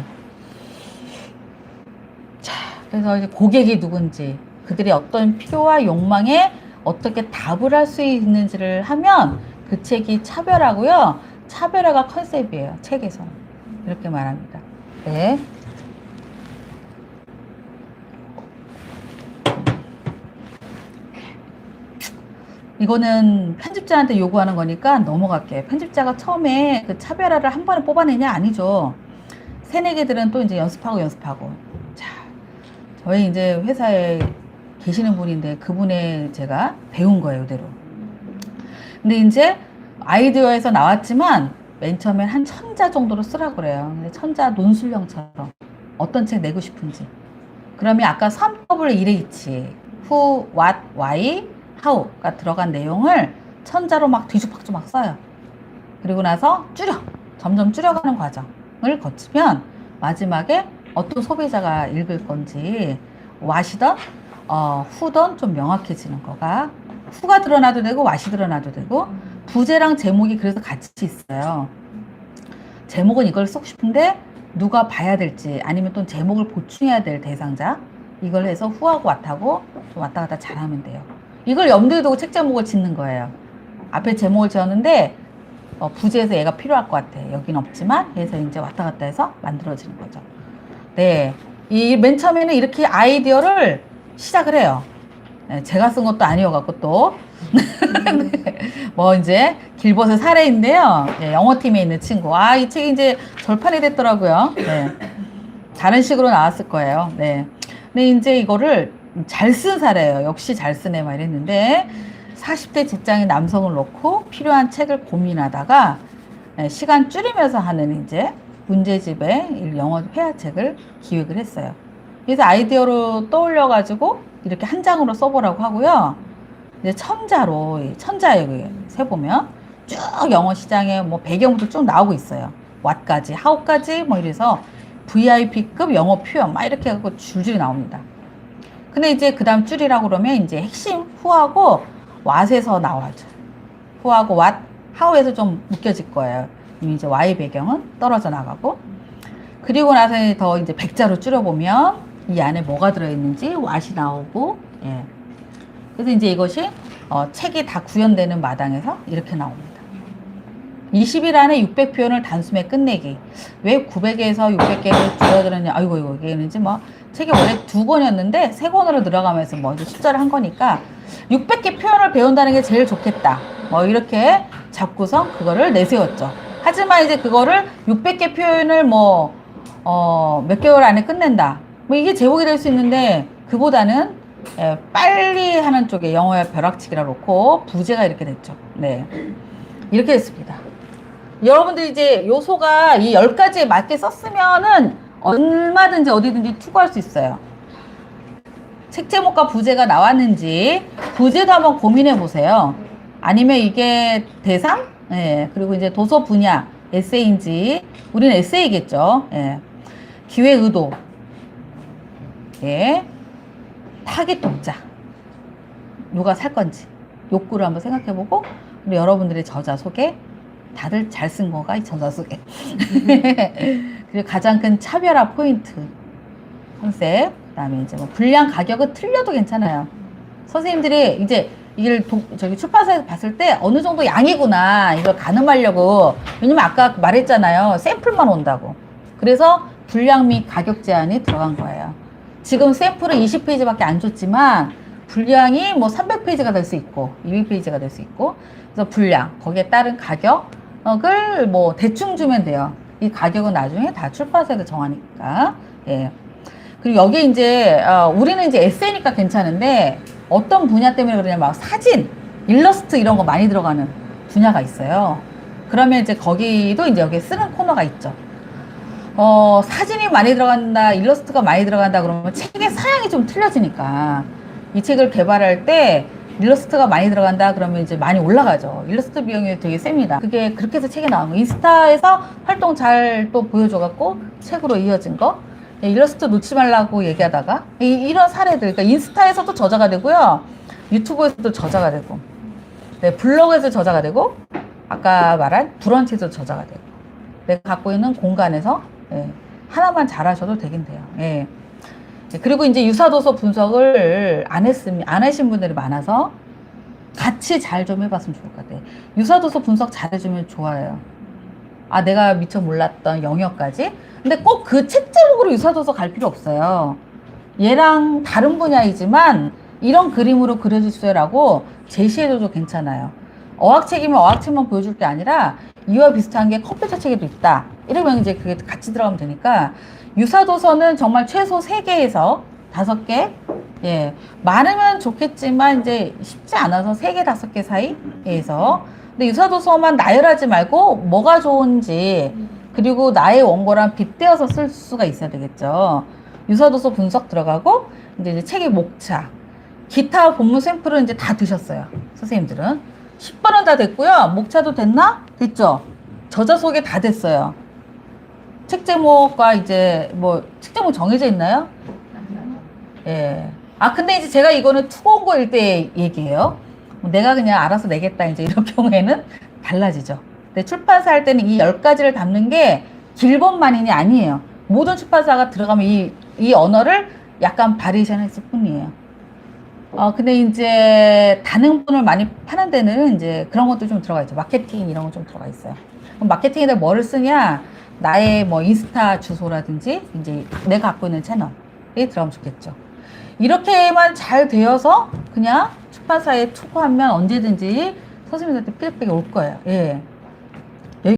S2: 자, 그래서 이제 고객이 누군지, 그들이 어떤 필요와 욕망에 어떻게 답을 할 수 있는지를 하면 그 책이 차별하고요. 차별화가 컨셉이에요. 책에서는. 이렇게 말합니다. 네. 이거는 편집자한테 요구하는 거니까 넘어갈게요. 편집자가 처음에 그 차별화를 한 번에 뽑아내냐? 아니죠. 새내기들은 또 이제 연습하고. 자, 저희 이제 회사에 계시는 분인데 그분의 제가 배운 거예요, 이대로. 근데 이제 아이디어에서 나왔지만 맨 처음엔 한 1000자 정도로 쓰라고 그래요. 근데 1000자 논술형처럼 어떤 책 내고 싶은지. 그러면 아까 3W1H who, what, why, how가 들어간 내용을 1000자로 막 뒤죽박죽 막 써요. 그리고 나서 점점 줄여가는 과정을 거치면 마지막에 어떤 소비자가 읽을 건지 what이든 who든 좀 명확해지는 거가, who가 드러나도 되고 what이 드러나도 되고, 부제랑 제목이 그래서 같이 있어요. 제목은 이걸 쓰고 싶은데 누가 봐야 될지, 아니면 또 제목을 보충해야 될 대상자, 이걸 해서 who하고 what하고 좀 왔다 갔다 잘하면 돼요. 이걸 염두에 두고 책 제목을 짓는 거예요. 앞에 제목을 지었는데 부제에서 얘가 필요할 것 같아. 여긴 없지만 해서 이제 왔다 갔다 해서 만들어지는 거죠. 네, 이 맨 처음에는 이렇게 아이디어를 시작을 해요. 네, 제가 쓴 것도 아니어갖고 또 네, 뭐 이제 길벗의 사례인데요. 네, 영어팀에 있는 친구. 이 책이 이제 절판이 됐더라고요. 네, 다른 식으로 나왔을 거예요. 네, 근데 이제 이거를 잘 쓴 사례예요. 역시 잘 쓰네 막 이랬는데 40대 직장인 남성을 놓고 필요한 책을 고민하다가 시간 줄이면서 하는 이제 문제집의 영어 회화책을 기획을 했어요. 그래서 아이디어로 떠올려 가지고 이렇게 한 장으로 써보라고 하고요. 이제 천자예요. 그게 세보면 쭉 영어 시장에 뭐 배경부터 쭉 나오고 있어요. what까지, how까지 뭐 이래서 VIP급 영어 표현 막 이렇게 해갖고 줄줄이 나옵니다. 근데 이제 그 다음 줄이라고 그러면 이제 핵심 who하고 what에서 나와죠. who하고 what, how에서 좀 묶여질 거예요. 이제 why 배경은 떨어져 나가고. 그리고 나서 더 이제 100자로 줄여보면 이 안에 뭐가 들어있는지 what이 나오고, 예. 그래서 이제 이것이 책이 다 구현되는 마당에서 이렇게 나옵니다. 20일 안에 600표현을 단숨에 끝내기. 왜 900에서 600개를 줄여드느냐. 아이고, 이게는지 뭐, 책이 원래 2권이었는데 3권으로 늘어가면서 뭐 이제 숫자를 한 거니까 600개 표현을 배운다는 게 제일 좋겠다. 뭐 이렇게 잡고서 그거를 내세웠죠. 하지만 이제 그거를 600개 표현을 뭐, 몇 개월 안에 끝낸다. 뭐 이게 제목이 될 수 있는데 그보다는 빨리 하는 쪽에 영어의 벼락치기라 놓고 부제가 이렇게 됐죠. 네. 이렇게 됐습니다. 여러분들 이제 요소가 이 10가지에 맞게 썼으면은 얼마든지 어디든지 투고할 수 있어요. 책 제목과 부제가 나왔는지 부제도 한번 고민해 보세요. 아니면 이게 대상? 예. 그리고 이제 도서 분야 에세이인지 우리는 에세이겠죠. 예. 기획 의도. 예. 타깃 독자. 누가 살 건지 욕구를 한번 생각해 보고 우리 여러분들의 저자 소개 다들 잘 쓴 거가 이 저자 소개. 그리고 가장 큰 차별화 포인트 컨셉. 그다음에 이제 뭐 분량 가격은 틀려도 괜찮아요. 선생님들이 이제 이걸 저기 출판사에서 봤을 때 어느 정도 양이구나 이걸 가늠하려고. 왜냐면 아까 말했잖아요. 샘플만 온다고. 그래서 분량 및 가격 제한이 들어간 거예요. 지금 샘플은 20페이지밖에 안 줬지만 분량이 뭐 300페이지가 될 수 있고 200페이지가 될 수 있고. 그래서 분량 거기에 따른 가격을 뭐 대충 주면 돼요. 이 가격은 나중에 다 출판사에서 정하니까. 예. 그리고 여기에 이제 우리는 이제 에세이니까 괜찮은데 어떤 분야 때문에 그러냐면 막 사진, 일러스트 이런 거 많이 들어가는 분야가 있어요. 그러면 이제 거기도 이제 여기에 쓰는 코너가 있죠. 사진이 많이 들어간다, 일러스트가 많이 들어간다 그러면 책의 사양이 좀 틀려지니까 이 책을 개발할 때 일러스트가 많이 들어간다 그러면 이제 많이 올라가죠. 일러스트 비용이 되게 셉니다. 그게 그렇게 해서 책이 나온 거. 인스타에서 활동 잘 또 보여줘갖고 책으로 이어진 거. 일러스트 놓지 말라고 얘기하다가 이런 사례들. 그러니까 인스타에서도 저자가 되고요. 유튜브에서도 저자가 되고. 네, 블로그에서 저자가 되고 아까 말한 브런치에서 저자가 되고. 내가 갖고 있는 공간에서 하나만 잘하셔도 되긴 돼요. 예. 그리고 이제 유사도서 분석을 안 하신 분들이 많아서 같이 잘 좀 해봤으면 좋을 것 같아요. 유사도서 분석 잘해주면 좋아요. 아, 내가 미처 몰랐던 영역까지. 근데 꼭 그 책 제목으로 유사도서 갈 필요 없어요. 얘랑 다른 분야이지만 이런 그림으로 그려주세요라고 제시해줘도 괜찮아요. 어학책이면 어학책만 보여줄 게 아니라 이와 비슷한 게 컴퓨터 책에도 있다. 이러면 이제 그게 같이 들어가면 되니까 유사도서는 정말 최소 3개에서 5개. 예. 많으면 좋겠지만 이제 쉽지 않아서 3개, 5개 사이에서. 근데 유사도서만 나열하지 말고 뭐가 좋은지 그리고 나의 원고랑 빗대어서 쓸 수가 있어야 되겠죠. 유사도서 분석 들어가고 이제 책의 목차, 기타 본문 샘플은 이제 다 드셨어요. 선생님들은 10번은 다 됐고요. 목차도 됐나? 됐죠. 저자 소개 다 됐어요. 책 제목과 이제 뭐 책 제목 정해져 있나요? 예. 아 근데 이제 제가 이거는 투고일 때 얘기해요. 내가 그냥 알아서 내겠다 이제 이런 경우에는 달라지죠. 근데 출판사 할 때는 이 10가지를 담는 게 길본만인이 아니에요. 모든 출판사가 들어가면 이 언어를 약간 바리에이션 했을 뿐이에요. 근데 이제 다능분을 많이 파는 데는 이제 그런 것도 좀 들어가 있죠. 마케팅 이런 거 좀 들어가 있어요. 그럼 마케팅에다 뭐를 쓰냐? 나의 뭐 인스타 주소라든지 이제 내가 갖고 있는 채널에 들어가면 좋겠죠. 이렇게만 잘 되어서 그냥 출판사에 투고하면 언제든지 선생님들한테 피드백이 올 거예요. 예.